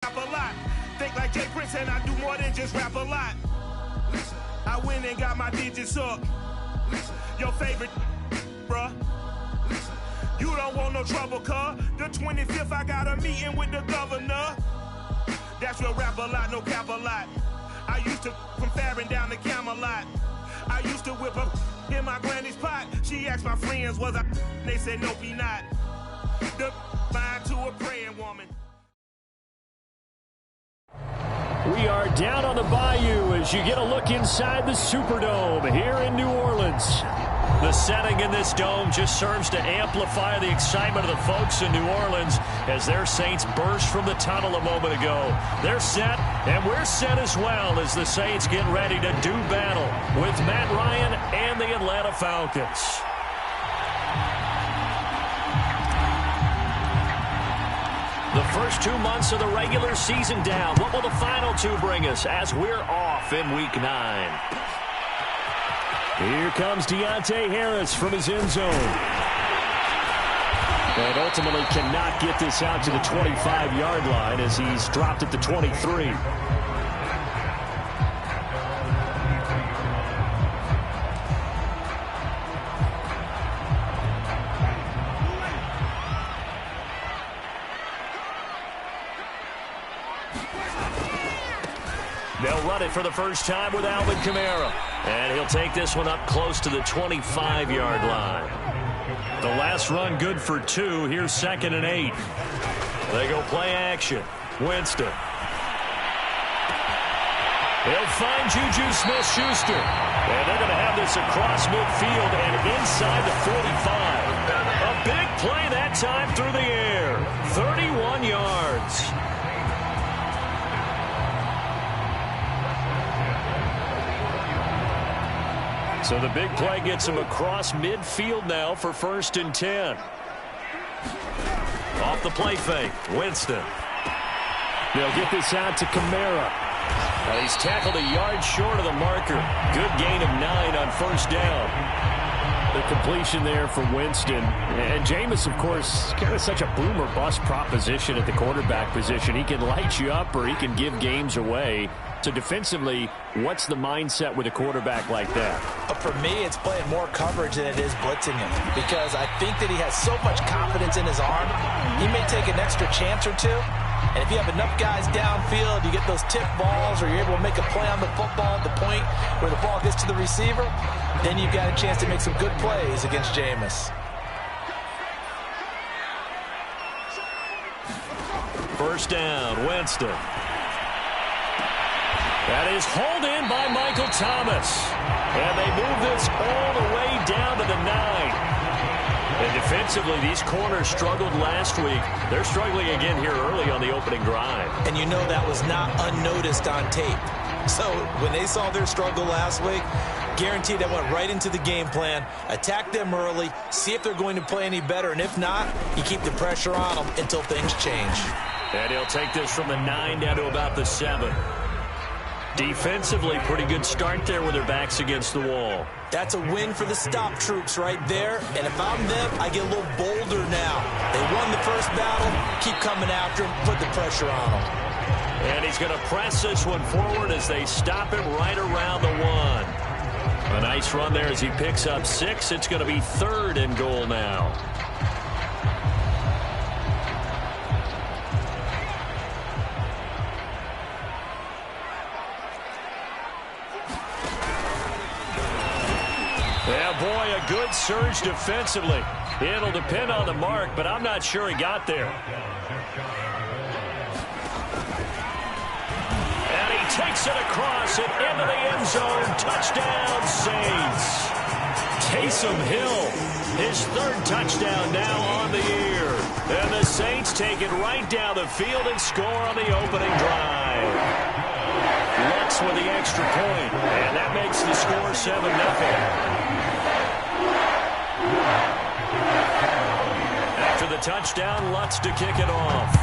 Rap a lot. Think like Jay Prince and I do more than just rap a lot. I went and got my digits up. Your favorite, bruh. You don't want no trouble, cuz. The 25th, I got a meeting with the governor. That's real rap a lot, no cap a lot. I used to from Farron down to Camelot. I used to whip up in my granny's pot. She asked my friends, was I? They said, nope, he not. The line to a praying woman. We are down on the bayou as you get a look inside the Superdome here in New Orleans. The setting in this dome just serves to amplify the excitement of the folks in New Orleans as their Saints burst from the tunnel a moment ago. They're set, and we're set as well as the Saints get ready to do battle with Matt Ryan and the Atlanta Falcons. The first 2 months of the regular season down. What will the final two bring us as we're off in Week 9? Here comes Deontay Harris from his end zone. And ultimately cannot get this out to the 25-yard line as he's dropped at the 23. They'll run it for the first time with Alvin Kamara. And he'll take this one up close to the 25-yard line. The last run good for 2. Here's 2nd and 8. They go play action. Winston. He'll find Juju Smith-Schuster. And they're going to have this across midfield and inside the 45. A big play that time through the air. 31 yards. So the big play gets him across midfield now for 1st and 10. Off the play fake, Winston. They'll get this out to Kamara. He's tackled a yard short of the marker. Good gain of 9 on 1st down. The completion there for Winston. And Jameis, of course, kind of such a boom or bust proposition at the quarterback position. He can light you up or he can give games away. So defensively, what's the mindset with a quarterback like that? For me, it's playing more coverage than it is blitzing him, because I think that he has so much confidence in his arm. He may take an extra chance or two, and if you have enough guys downfield, you get those tip balls or you're able to make a play on the football at the point where the ball gets to the receiver, then you've got a chance to make some good plays against Jameis. First down, Winston. That is hauled in by Michael Thomas. And they move this all the way down to the 9. And defensively, these corners struggled last week. They're struggling again here early on the opening drive. And you know that was not unnoticed on tape. So when they saw their struggle last week, guaranteed that went right into the game plan. Attack them early, see if they're going to play any better. And if not, you keep the pressure on them until things change. And he'll take this from the 9 down to about the 7. Defensively, pretty good start there with their backs against the wall. That's a win for the stop troops right there. And if I'm them, I get a little bolder now. They won the first battle. Keep coming after him. Put the pressure on him. And he's going to press this one forward as they stop him right around the 1. A nice run there as he picks up 6. It's going to be 3rd and goal now. Yeah, boy, a good surge defensively. It'll depend on the mark, but I'm not sure he got there. And he takes it across and into the end zone. Touchdown, Saints. Taysom Hill, his 3rd touchdown now on the year. And the Saints take it right down the field and score on the opening drive. Lutz with the extra point, and that makes the score 7-0. After the touchdown, Lutz to kick it off.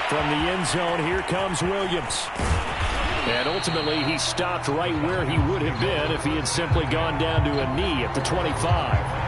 From the end zone, here comes Williams. And ultimately, he stopped right where he would have been if he had simply gone down to a knee at the 25.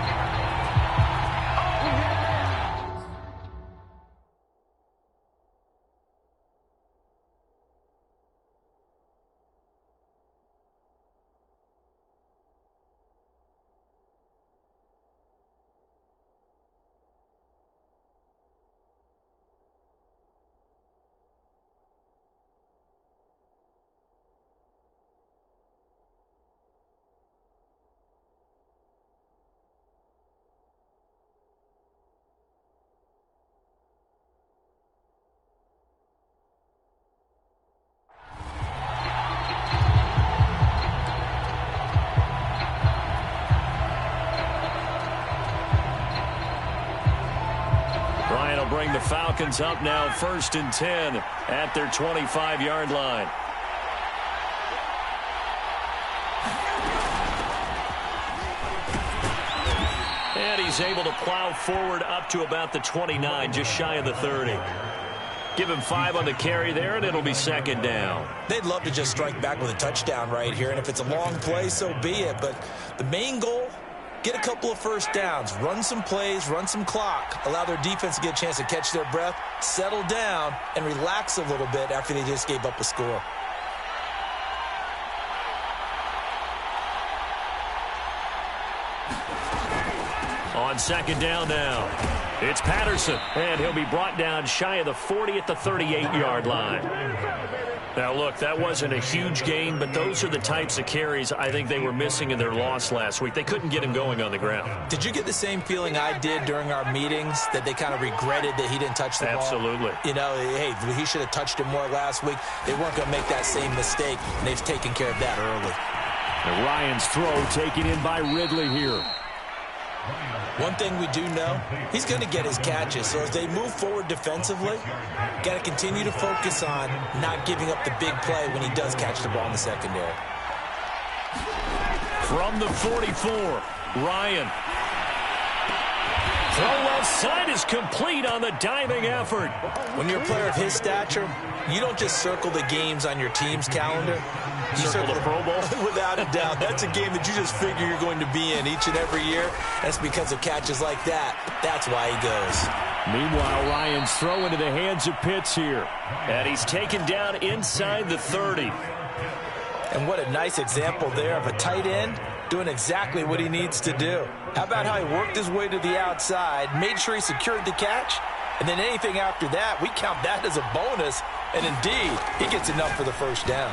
That'll bring the Falcons up now 1st and 10 at their 25-yard line. And he's able to plow forward up to about the 29, just shy of the 30. Give him 5 on the carry there, and it'll be 2nd down. They'd love to just strike back with a touchdown right here, and if it's a long play, so be it. But the main goal, get a couple of first downs, run some plays, run some clock, allow their defense to get a chance to catch their breath, settle down, and relax a little bit after they just gave up a score. On 2nd down now, it's Patterson, and he'll be brought down shy of the 40 at the 38-yard line. Now, look, that wasn't a huge gain, but those are the types of carries I think they were missing in their loss last week. They couldn't get him going on the ground. Did you get the same feeling I did during our meetings, that they kind of regretted that he didn't touch the ball? Absolutely. You know, hey, he should have touched it more last week. They weren't going to make that same mistake, and they've taken care of that early. And Ryan's throw taken in by Ridley here. One thing we do know, he's going to get his catches. So as they move forward defensively, got to continue to focus on not giving up the big play when he does catch the ball in the secondary. From the 44, Ryan. Throw left side is complete on the diving effort. When you're a player of his stature, you don't just circle the games on your team's calendar. You circle the Pro Bowl? Without a doubt. That's a game that you just figure you're going to be in each and every year. That's because of catches like that. That's why he goes. Meanwhile, Ryan's throw into the hands of Pitts here. And he's taken down inside the 30. And what a nice example there of a tight end doing exactly what he needs to do. How about how he worked his way to the outside, made sure he secured the catch, and then anything after that, we count that as a bonus. And indeed, he gets enough for the first down.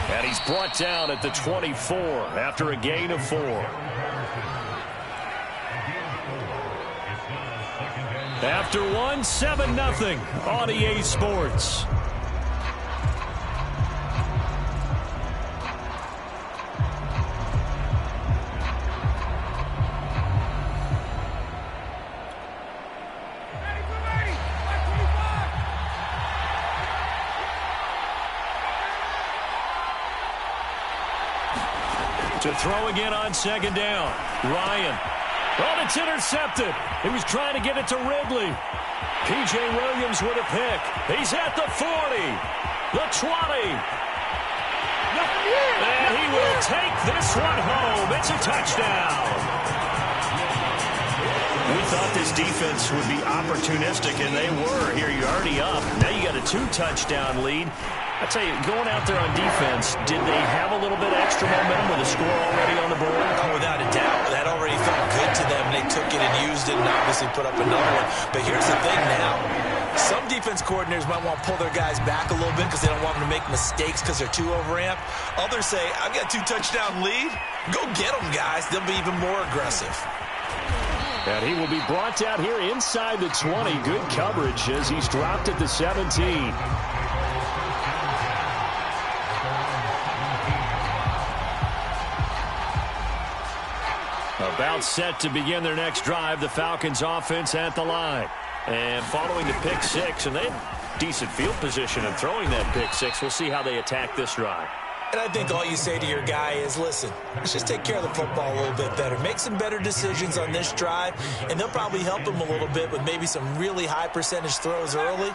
And he's brought down at the 24 after a gain of 4. After 1, 7-0 on EA Sports. To throw again on 2nd down. Ryan. Oh, it's intercepted. He was trying to get it to Ridley. P.J. Williams with a pick. He's at the 40. The 20. And he will take this one home. It's a touchdown. We thought this defense would be opportunistic, and they were. Here, you're already up. Now you got a 2-touchdown lead. I tell you, going out there on defense, did they have a little bit extra momentum with a score already on the board? Oh, without a doubt. That already felt good to them. They took it and used it and obviously put up another one. But here's the thing now. Some defense coordinators might want to pull their guys back a little bit because they don't want them to make mistakes because they're too overamped. Others say, I've got a 2-touchdown lead. Go get them, guys. They'll be even more aggressive. And he will be brought down here inside the 20. Good coverage as he's dropped at the 17. About set to begin their next drive, the Falcons offense at the line. And following the pick 6, and they have decent field position and throwing that pick 6. We'll see how they attack this drive. And I think all you say to your guy is, listen, let's just take care of the football a little bit better. Make some better decisions on this drive, and they'll probably help him a little bit with maybe some really high percentage throws early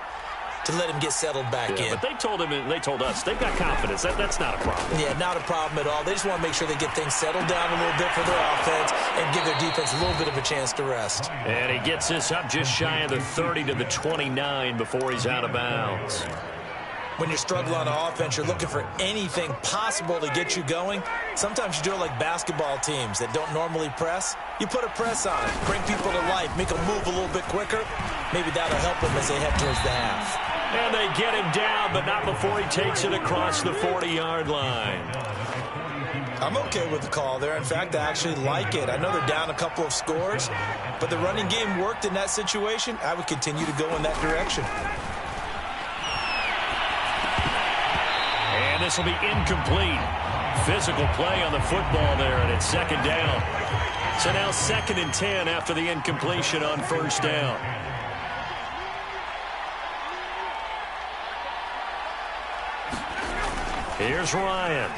to let him get settled back in. But they told us they've got confidence. That's not a problem. Yeah, not a problem at all. They just want to make sure they get things settled down a little bit for their offense and give their defense a little bit of a chance to rest. And he gets this up just shy of the 30 to the 29 before he's out of bounds. When you're struggling on offense, you're looking for anything possible to get you going. Sometimes you do it like basketball teams that don't normally press. You put a press on it, bring people to life, make them move a little bit quicker. Maybe that'll help them as they head towards the half. And they get him down, but not before he takes it across the 40-yard line. I'm okay with the call there. In fact, I actually like it. I know they're down a couple of scores, but the running game worked in that situation. I would continue to go in that direction. And this will be incomplete. Physical play on the football there, and it's 2nd down. So now 2nd and 10 after the incompletion on first down. Here's Ryan.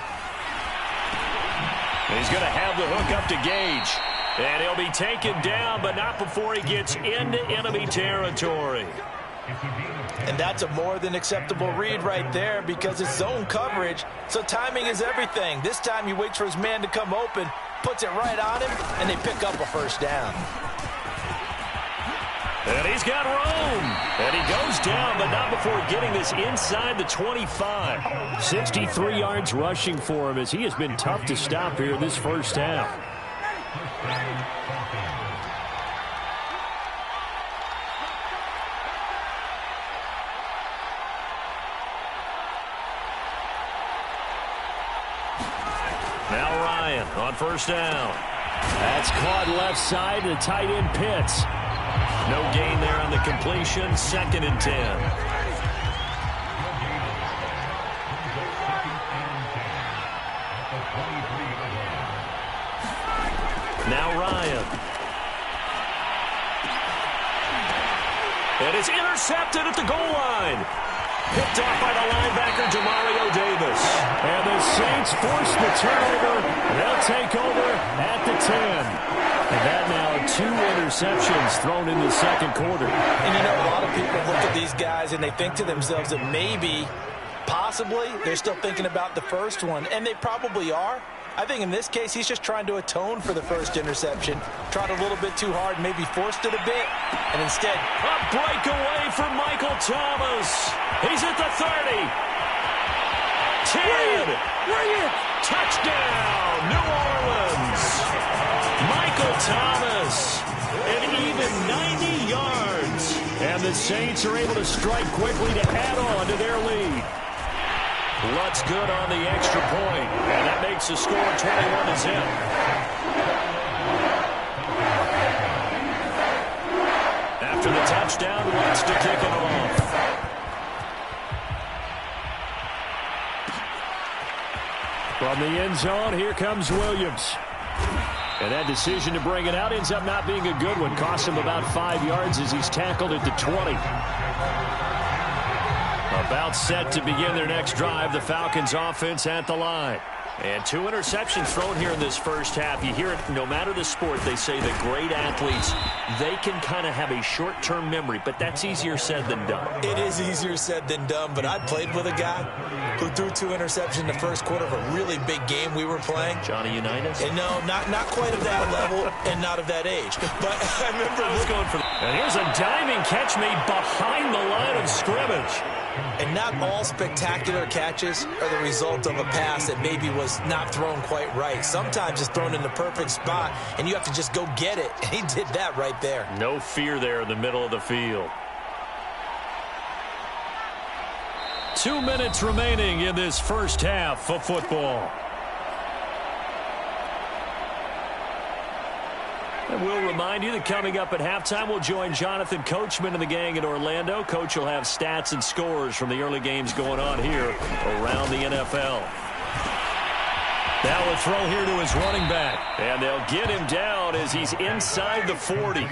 He's going to have the hook up to Gage. And he'll be taken down, but not before he gets into enemy territory. And that's a more than acceptable read right there because it's zone coverage, so timing is everything. This time he waits for his man to come open, puts it right on him, and they pick up a first down. And he's got room. And he goes down, but not before getting this inside the 25. 63 yards rushing for him as he has been tough to stop here this first half. Now Ryan on first down. That's caught left side to the tight end Pitts. No gain there on the completion. 2nd and 10. Now Ryan. And it's intercepted at the goal line. Picked off by the linebacker, Demario Davis. And the Saints force the turnover. They'll take over at the 10. And that now 2 interceptions thrown in the second quarter. And you know, a lot of people look at these guys and they think to themselves that maybe, possibly, they're still thinking about the first one. And they probably are. I think in this case, he's just trying to atone for the first interception. Tried a little bit too hard, maybe forced it a bit, and instead... A breakaway for Michael Thomas. He's at the 30. 10. Bring it! Touchdown, New Orleans. Michael Thomas, an even 90 yards. And the Saints are able to strike quickly to add on to their lead. Lutz good on the extra point, and that makes the score 21-0. After the touchdown, Lutz to kick it off. From the end zone, here comes Williams. And that decision to bring it out ends up not being a good one. Costs him about 5 yards as he's tackled at the 20. About set to begin their next drive. The Falcons offense at the line. And 2 interceptions thrown here in this first half. You hear it no matter the sport. They say that great athletes, they can kind of have a short-term memory, but that's easier said than done. It is easier said than done, but I played with a guy who threw 2 interceptions in the first quarter of a really big game we were playing. Johnny Unitas? And no, not quite of that level and not of that age. But I remember I was going for and here's a diving catch made behind the line of scrimmage. And not all spectacular catches are the result of a pass that maybe was not thrown quite right. Sometimes it's thrown in the perfect spot, and you have to just go get it. And he did that right there. No fear there in the middle of the field. 2 minutes remaining in this first half of football. And we'll remind you that coming up at halftime, we'll join Jonathan Coachman and the gang in Orlando. Coach will have stats and scores from the early games going on here around the NFL. Now a throw here to his running back. And they'll get him down as he's inside the 40.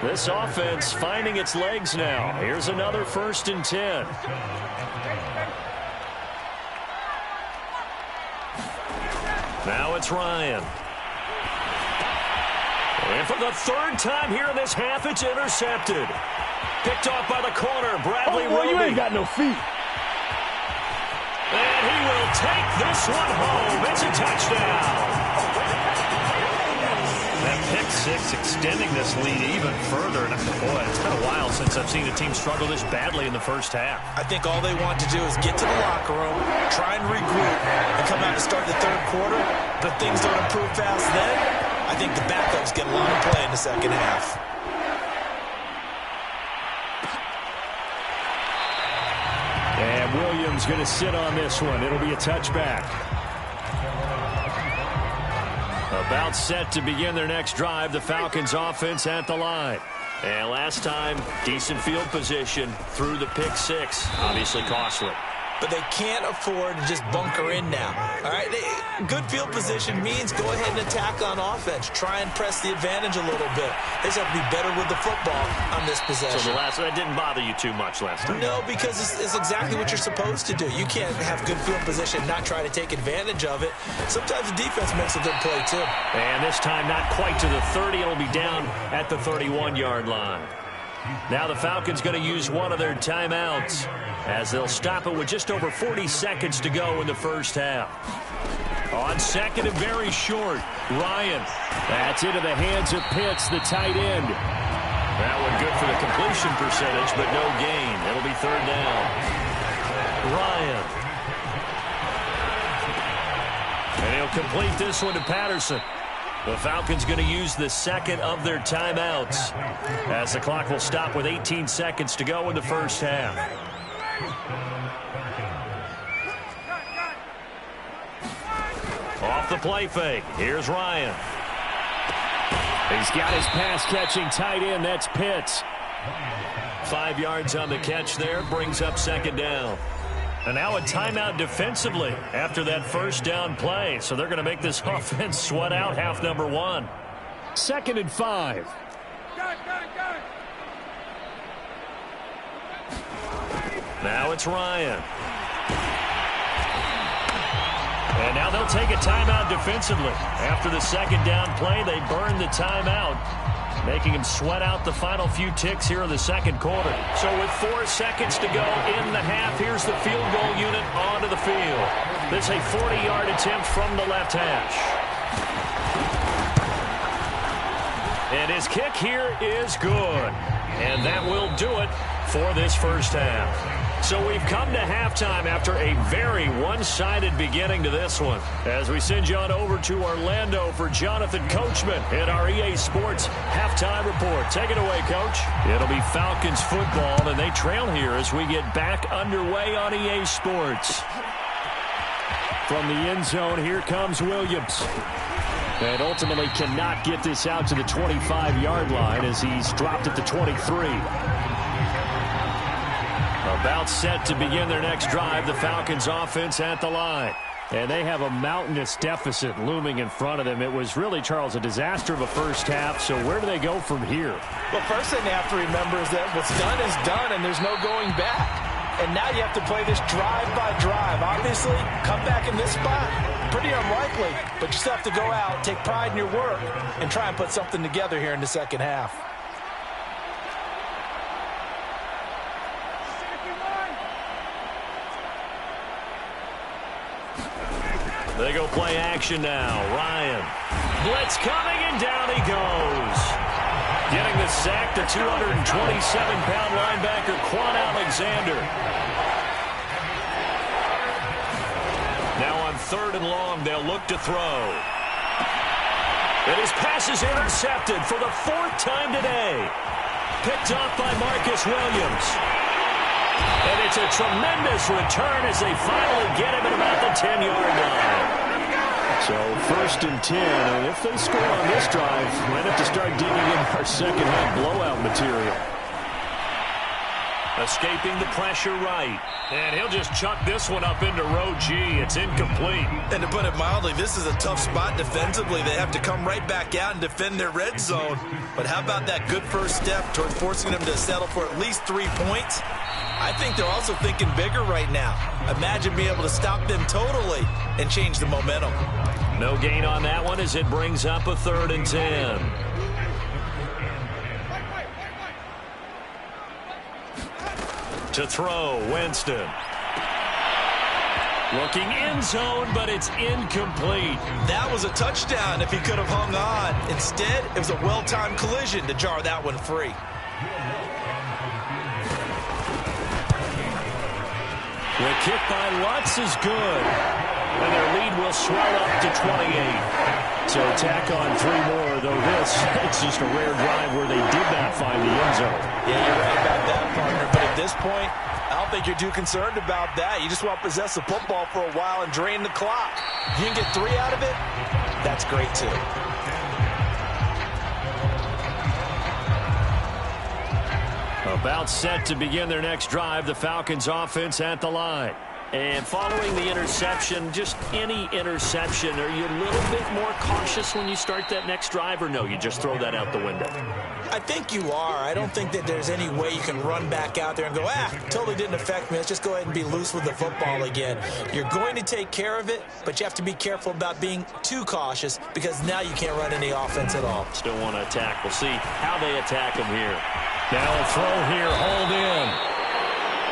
This offense finding its legs now. Here's another 1st and 10. Now it's Ryan. And for the 3rd time here in this half, it's intercepted. Picked off by the corner, Bradley Roby. You ain't got no feet. And he will take this one home. It's a touchdown. That pick 6 extending this lead even further. And boy, it's been a while since I've seen a team struggle this badly in the first half. I think all they want to do is get to the locker room, try and regroup, and come out to start the 3rd quarter. But things don't improve fast then. I think the backups get a lot of play in the second half. And Williams going to sit on this one. It'll be a touchback. About set to begin their next drive. The Falcons offense at the line. And last time, decent field position through the pick 6. Obviously costly. but they can't afford to just bunker in now. All right, good field position means go ahead and attack on offense. Try and press the advantage a little bit. They just have to be better with the football on this possession. So that didn't bother you too much last time? No, because it's exactly what you're supposed to do. You can't have good field position and not try to take advantage of it. Sometimes the defense makes a good play, too. And this time not quite to the 30. It'll be down at the 31-yard line. Now the Falcons going to use one of their timeouts as they'll stop it with just over 40 seconds to go in the first half. On second and very short, Ryan. That's into the hands of Pitts, the tight end. That one good for the completion percentage, but no gain. It'll be third down. Ryan. And he'll complete this one to Patterson. The Falcons going to use the second of their timeouts as the clock will stop with 18 seconds to go in the first half. Off the play fake. Here's Ryan. He's got his pass-catching tight end. That's Pitts. 5 yards on the catch there. Brings up second down. And now a timeout defensively after that first down play. So they're going to make this offense sweat out half number one. 2nd and 5. Now it's Ryan. And now they'll take a timeout defensively. After the second down play, they burn the timeout, making him sweat out the final few ticks here in the second quarter. So with 4 seconds to go in the half, here's the field goal unit onto the field. This is a 40-yard attempt from the left hash. And his kick here is good. And that will do it for this first half. So we've come to halftime after a very one-sided beginning to this one. As we send you on over to Orlando for Jonathan Coachman in our EA Sports Halftime Report. Take it away, Coach. It'll be Falcons football, and they trail here as we get back underway on EA Sports. From the end zone, here comes Williams. And ultimately cannot get this out to the 25-yard line as he's dropped at the 23. About set to begin their next drive, the Falcons offense at the line. And they have a mountainous deficit looming in front of them. It was really, Charles, a disaster of a first half. So where do they go from here? Well, first thing they have to remember is that what's done is done, and there's no going back. And now you have to play this drive by drive. Obviously, come back in this spot, pretty unlikely. But you still have to go out, take pride in your work, and try and put something together here in the second half. They go play action now. Ryan. Blitz coming, and down he goes. Getting the sack, the 227-pound linebacker, Quan Alexander. Now on 3rd and long, they'll look to throw. And his pass is intercepted for the 4th time today. Picked off by Marcus Williams. And it's a tremendous return as they finally get him at about the 10-yard line. So 1st and 10, and if they score on this drive, we might have to start digging in our second half blowout material. Escaping the pressure right. And he'll just chuck this one up into row G. It's incomplete. And to put it mildly, this is a tough spot defensively. They have to come right back out and defend their red zone. But how about that good first step toward forcing them to settle for at least 3 points? I think they're also thinking bigger right now. Imagine being able to stop them totally and change the momentum. No gain on that one as it brings up a 3rd and 10. To throw, Winston. Looking end zone, but it's incomplete. That was a touchdown if he could have hung on. Instead, it was a well-timed collision to jar that one free. The kick by Lutz is good. And their lead will swell up to 28. So tack on 3 more, though it's just a rare drive where they did not find the end zone. Yeah, you're right about that, partner. But at this point, I don't think you're too concerned about that. You just want to possess the football for a while and drain the clock. If you can get 3 out of it, that's great too. About set to begin their next drive, the Falcons offense at the line. And following the interception, just any interception, are you a little bit more cautious when you start that next drive, or no, you just throw that out the window? I think you are. I don't think that there's any way you can run back out there and go, totally didn't affect me. Let's just go ahead and be loose with the football again. You're going to take care of it, but you have to be careful about being too cautious because now you can't run any offense at all. Still want to attack. We'll see how they attack him here. Now a throw here, hold in.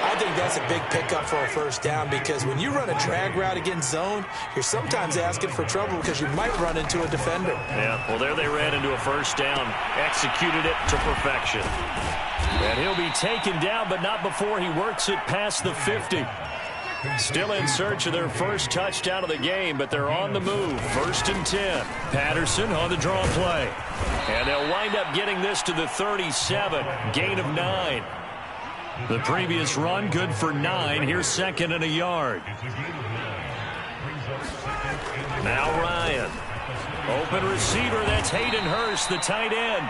I think that's a big pickup for a first down because when you run a drag route against zone, you're sometimes asking for trouble because you might run into a defender. Yeah, well, there they ran into a first down, executed it to perfection. And he'll be taken down, but not before he works it past the 50. Still in search of their first touchdown of the game, but they're on the move. 1st and 10. Patterson on the draw play. And they'll wind up getting this to the 37. Gain of 9. The previous run, good for 9. Here's 2nd and a yard. Now Ryan. Open receiver, that's Hayden Hurst, the tight end.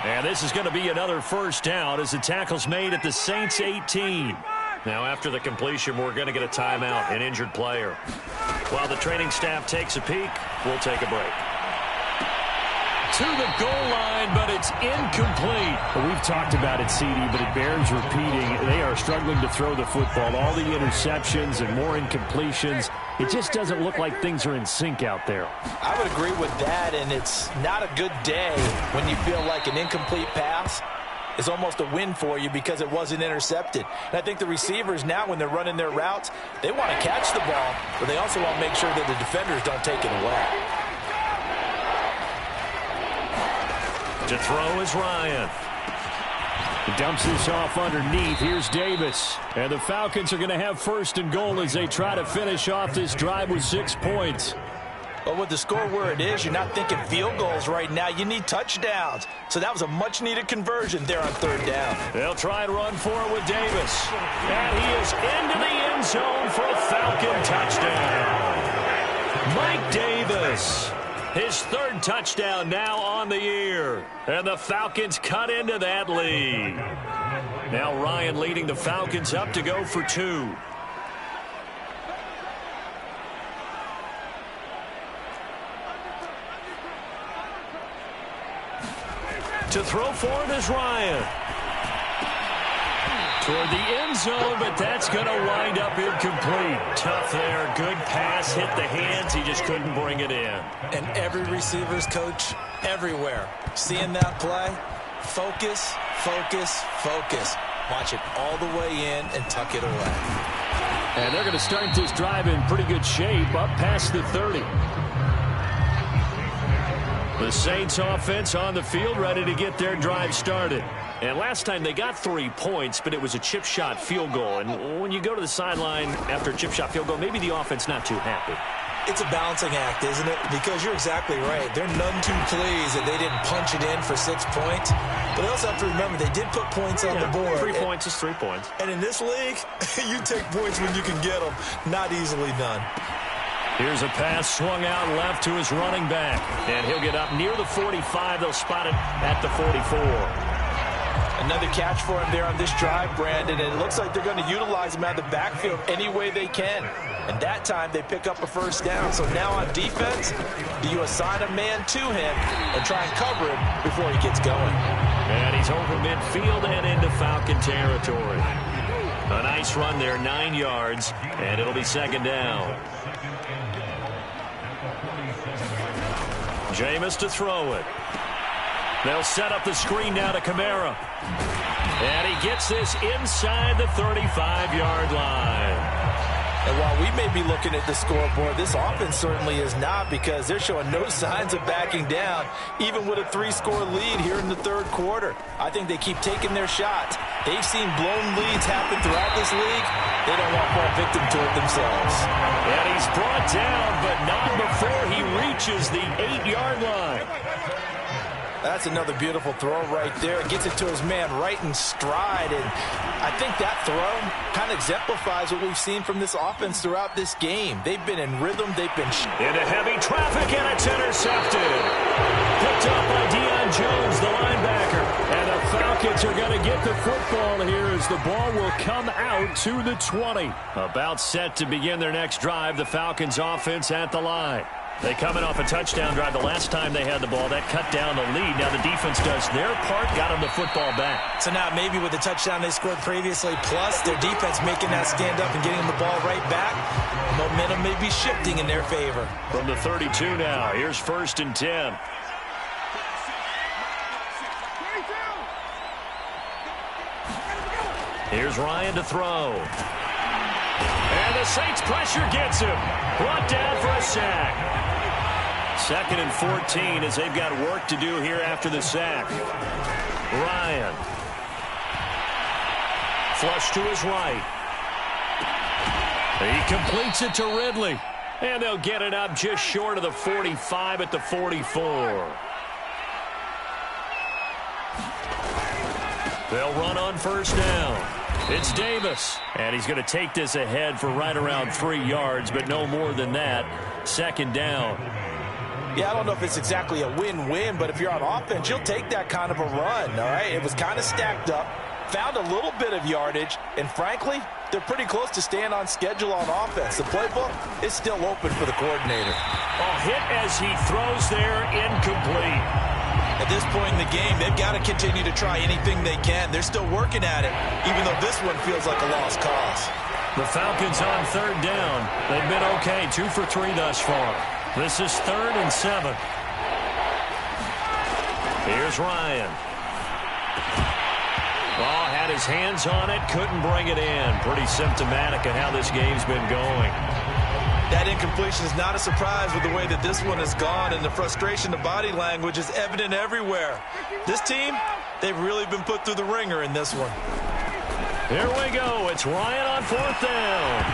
And this is going to be another first down as the tackle's made at the Saints 18. Now after the completion, we're going to get a timeout, an injured player. While the training staff takes a peek, we'll take a break. To the goal line, but it's incomplete. Well, we've talked about it, CD, but it bears repeating. They are struggling to throw the football. All the interceptions and more incompletions. It just doesn't look like things are in sync out there. I would agree with that, and it's not a good day when you feel like an incomplete pass is almost a win for you because it wasn't intercepted. And I think the receivers now, when they're running their routes, they want to catch the ball, but they also want to make sure that the defenders don't take it away. To throw is Ryan. He dumps this off underneath. Here's Davis. And the Falcons are going to have 1st and goal as they try to finish off this drive with 6 points. But with the score where it is, you're not thinking field goals right now. You need touchdowns. So that was a much-needed conversion there on 3rd down. They'll try and run for it with Davis. And he is into the end zone for a Falcon touchdown. Mike Davis. His 3rd touchdown now on the year. And the Falcons cut into that lead. Now Ryan leading the Falcons up to go for 2. To throw for it is Ryan. Toward the end zone, but that's going to wind up incomplete. Tough there. Good pass. Hit the hands. He just couldn't bring it in. And every receiver's coach everywhere. Seeing that play, focus, focus, focus. Watch it all the way in and tuck it away. And they're going to start this drive in pretty good shape up past the 30. The Saints offense on the field ready to get their drive started. And last time they got 3 points, but it was a chip shot field goal. And when you go to the sideline after a chip shot field goal, maybe the offense not too happy. It's a balancing act, isn't it? Because you're exactly right. They're none too pleased that they didn't punch it in for 6 points. But they also have to remember they did put points on the board. 3 points is 3 points. And in this league, you take points when you can get them. Not easily done. Here's a pass swung out left to his running back. And he'll get up near the 45. They'll spot it at the 44. Another catch for him there on this drive, Brandon, and it looks like they're going to utilize him out of the backfield any way they can. And that time they pick up a first down. So now on defense, do you assign a man to him and try and cover him before he gets going? And he's over midfield and into Falcon territory. A nice run there, 9 yards, and it'll be 2nd down. Jameis to throw it. They'll set up the screen now to Kamara. And he gets this inside the 35-yard line. And while we may be looking at the scoreboard, this offense certainly is not, because they're showing no signs of backing down, even with a 3-score lead here in the 3rd quarter. I think they keep taking their shots. They've seen blown leads happen throughout this league. They don't want to fall victim to it themselves. And he's brought down, but not before he reaches the 8-yard line. That's another beautiful throw right there. Gets it to his man right in stride. And I think that throw kind of exemplifies what we've seen from this offense throughout this game. They've been in rhythm. They've been into heavy traffic, and it's intercepted. Picked up by Deion Jones, the linebacker. And the Falcons are going to get the football here as the ball will come out to the 20. About set to begin their next drive, the Falcons offense at the line. They come in off a touchdown drive the last time they had the ball. That cut down the lead. Now the defense does their part, got them the football back. So now maybe with the touchdown they scored previously, plus their defense making that stand up and getting the ball right back, momentum may be shifting in their favor. From the 32 now, here's 1st and 10. Here's Ryan to throw. And the Saints pressure gets him. Brought down for a sack. 2nd and 14 as they've got work to do here after the sack. Ryan. Flush to his right. He completes it to Ridley. And they'll get it up just short of the 45 at the 44. They'll run on 1st down. It's Davis, and he's going to take this ahead for right around 3 yards, but no more than that. 2nd down. Yeah, I don't know if it's exactly a win-win, but if you're on offense, you'll take that kind of a run, all right? It was kind of stacked up, found a little bit of yardage, and frankly, they're pretty close to staying on schedule on offense. The playbook is still open for the coordinator. A hit as he throws there, incomplete. At this point in the game, they've got to continue to try anything they can. They're still working at it, even though this one feels like a lost cause. The Falcons on 3rd down. They've been okay, 2 for 3 thus far. This is 3rd and 7. Here's Ryan. Oh, had his hands on it, couldn't bring it in. Pretty symptomatic of how this game's been going. That incompletion is not a surprise with the way that this one has gone, and the frustration, the body language is evident everywhere. This team, they've really been put through the ringer in this one. Here we go. It's Ryan on 4th down.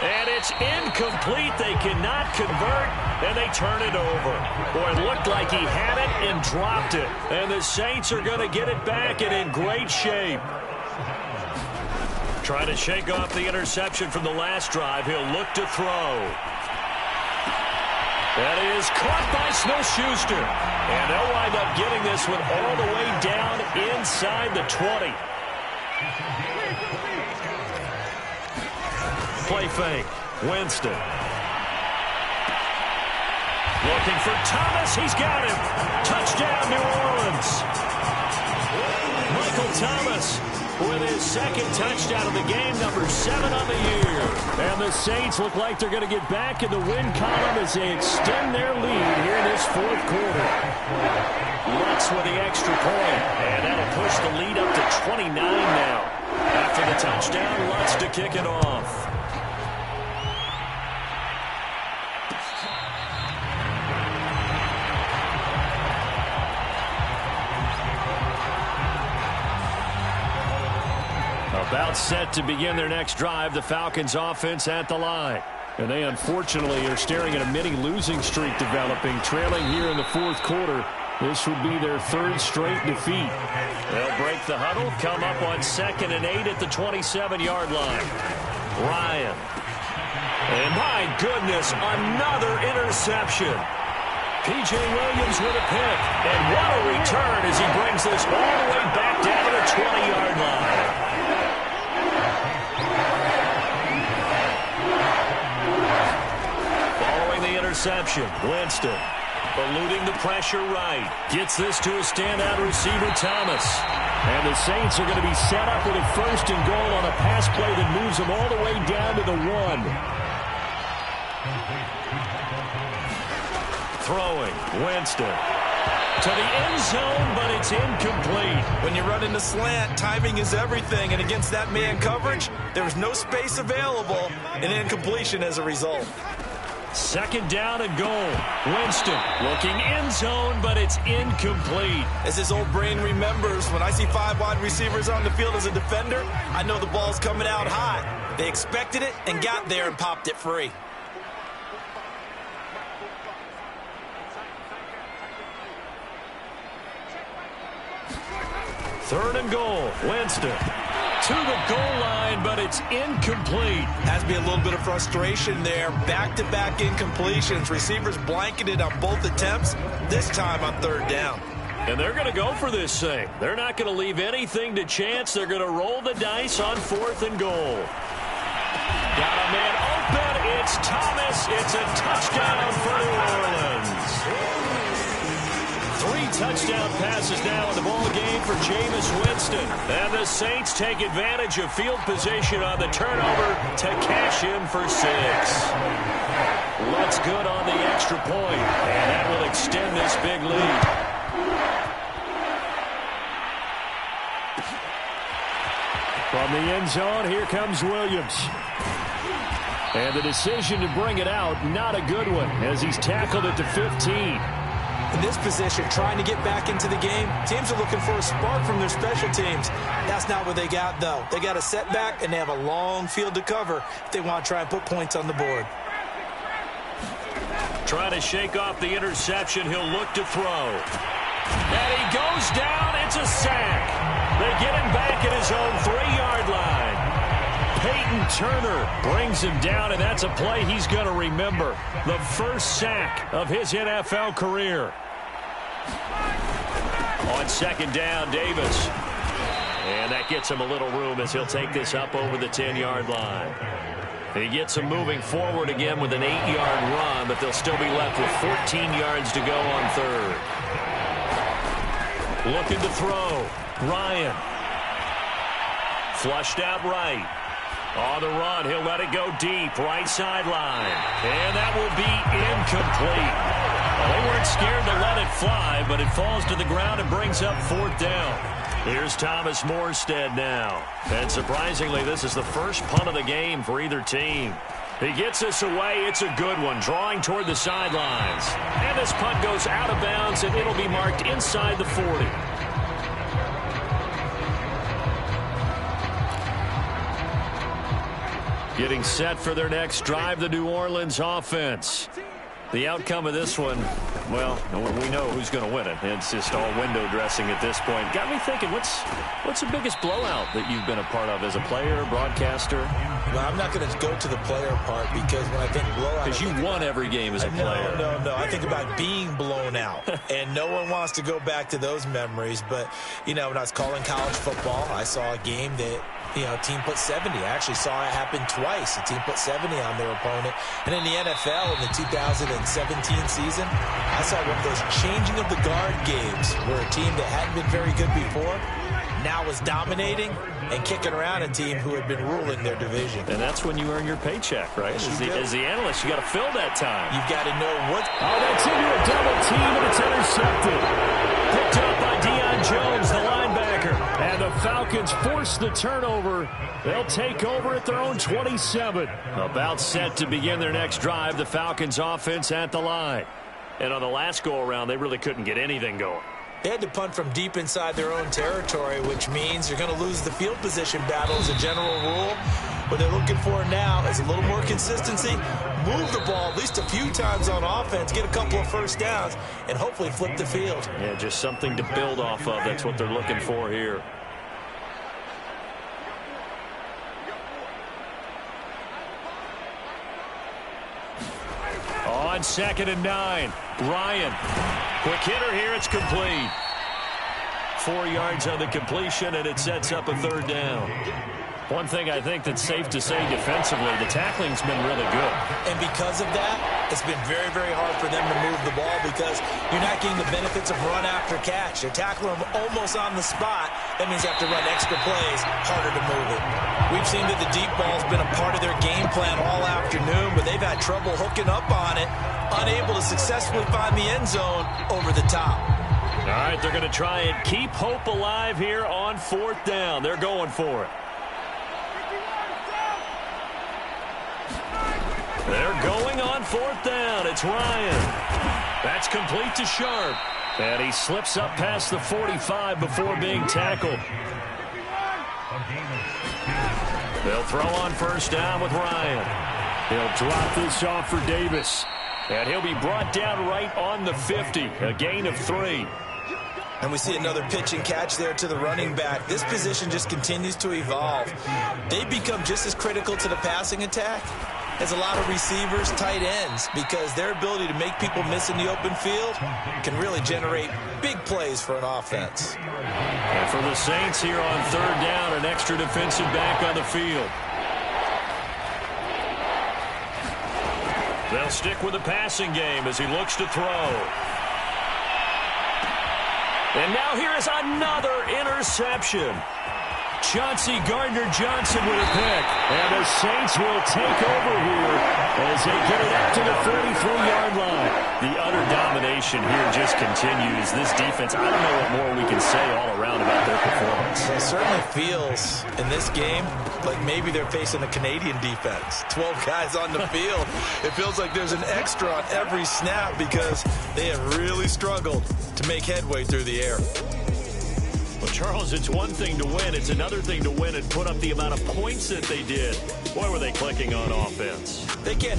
And it's incomplete. They cannot convert, and they turn it over. Boy, it looked like he had it and dropped it. And the Saints are going to get it back and in great shape. Trying to shake off the interception from the last drive. He'll look to throw. That is caught by Smith-Schuster. And they'll wind up getting this one all the way down inside the 20. Play fake. Winston. Looking for Thomas. He's got him. Touchdown, New Orleans. Michael Thomas with his 2nd touchdown of the game, number 7 on the year. And the Saints look like they're going to get back in the win column as they extend their lead here in this 4th quarter. Lutz with the extra point, and that'll push the lead up to 29 now. After the touchdown, Lutz to kick it off. About set to begin their next drive, the Falcons offense at the line. And they unfortunately are staring at a mini losing streak developing, trailing here in the 4th quarter. This would be their 3rd straight defeat. They'll break the huddle, come up on 2nd and 8 at the 27-yard line. Ryan. And my goodness, another interception. P.J. Williams with a pick. And what a return as he brings this all the way back down to the 20-yard line. Interception. Winston eluding the pressure right. Gets this to a standout receiver, Thomas. And the Saints are going to be set up with a 1st and goal on a pass play that moves them all the way down to the 1. Throwing. Winston to the end zone, but it's incomplete. When you run in the slant, timing is everything. And against that man coverage, there's no space available, and incompletion as a result. 2nd down and goal. Winston looking end zone, but it's incomplete. As his old brain remembers, when I see 5 wide receivers on the field as a defender, I know the ball's coming out high. They expected it and got there and popped it free. Third and goal. Winston to the goal line, but it's incomplete. Has to be a little bit of frustration there. Back-to-back incompletions. Receivers blanketed on both attempts, this time on 3rd down. And they're going to go for this thing. They're not going to leave anything to chance. They're going to roll the dice on 4th and goal. Got a man open. It's Thomas. It's a touchdown for New Orleans. 3 touchdown passes now in the ball game for Jameis Winston. And the Saints take advantage of field position on the turnover to cash in for 6. Looks good on the extra point, and that will extend this big lead. From the end zone, here comes Williams. And the decision to bring it out, not a good one, as he's tackled at the 15. In this position, trying to get back into the game, teams are looking for a spark from their special teams. That's not what they got, though. They got a setback, and they have a long field to cover if they want to try and put points on the board. Trying to shake off the interception. He'll look to throw. And he goes down. It's a sack. They get him back at his own 3-yard line. Peyton Turner brings him down, and that's a play he's going to remember. The first sack of his NFL career. On 2nd down, Davis. And that gets him a little room as he'll take this up over the 10-yard line. He gets him moving forward again with an 8-yard run, but they'll still be left with 14 yards to go on 3rd. Looking to throw. Ryan. Flushed out right. On the run, he'll let it go deep. Right sideline. And that will be incomplete. Well, they weren't scared to let it fly, but it falls to the ground and brings up 4th down. Here's Thomas Morstead now. And surprisingly, this is the first punt of the game for either team. He gets this away. It's a good one, drawing toward the sidelines. And this punt goes out of bounds, and it'll be marked inside the 40. Getting set for their next drive, the New Orleans offense. The outcome of this one, well, we know who's going to win it. It's just all window dressing at this point. Got me thinking, what's the biggest blowout that you've been a part of as a player, broadcaster? Well, I'm not going to go to the player part because when I think blowout... Because you won every game as a player. No. I think about being blown out. And no one wants to go back to those memories. But, when I was calling college football, I saw a game that... a team put 70. I actually saw it happen twice. A team put 70 on their opponent. And in the NFL, in the 2017 season, I saw one of those changing of the guard games where a team that hadn't been very good before now was dominating and kicking around a team who had been ruling their division. And that's when you earn your paycheck, right? As the analyst, you got to fill that time. You've got to know what... Oh, that's into a double team, and it's intercepted. Picked up by Deion Jones, the linebacker. And the Falcons force the turnover. They'll take over at their own 27. About set to begin their next drive, the Falcons offense at the line. And on the last go-around, they really couldn't get anything going. They had to punt from deep inside their own territory, which means you're going to lose the field position battle as a general rule. What they're looking for now is a little more consistency, move the ball at least a few times on offense, get a couple of first downs, and hopefully flip the field. Yeah, just something to build off of. That's what they're looking for here. On 2nd and 9, Ryan. Quick hitter here, it's complete. 4 yards on the completion, and it sets up a 3rd down. One thing I think that's safe to say defensively, the tackling's been really good. And because of that, it's been very, very hard for them to move the ball because you're not getting the benefits of run after catch. They're tackling them almost on the spot. That means you have to run extra plays, harder to move it. We've seen that the deep ball's been a part of their game plan all afternoon, but they've had trouble hooking up on it, unable to successfully find the end zone over the top. All right, they're going to try and keep hope alive here on 4th down. They're going for it. They're going on 4th down. It's Ryan. That's complete to Sharp. And he slips up past the 45 before being tackled. They'll throw on 1st down with Ryan. He'll drop this off for Davis. And he'll be brought down right on the 50. A gain of 3. And we see another pitch and catch there to the running back. This position just continues to evolve. They become just as critical to the passing attack is a lot of receivers, tight ends, because their ability to make people miss in the open field can really generate big plays for an offense. And for the Saints here on third down, an extra defensive back on the field. They'll stick with the passing game as he looks to throw. And now here is another interception. Chauncey Gardner-Johnson with a pick. And the Saints will take over here as they get it up to the 43-yard line. The utter domination here just continues. This defense, I don't know what more we can say all around about their performance. It certainly feels in this game like maybe they're facing a Canadian defense. 12 guys on the field. It feels like there's an extra on every snap because they have really struggled to make headway through the air. Well, Charles, it's one thing to win. It's another thing to win and put up the amount of points that they did. Boy, were they clicking on offense. They can't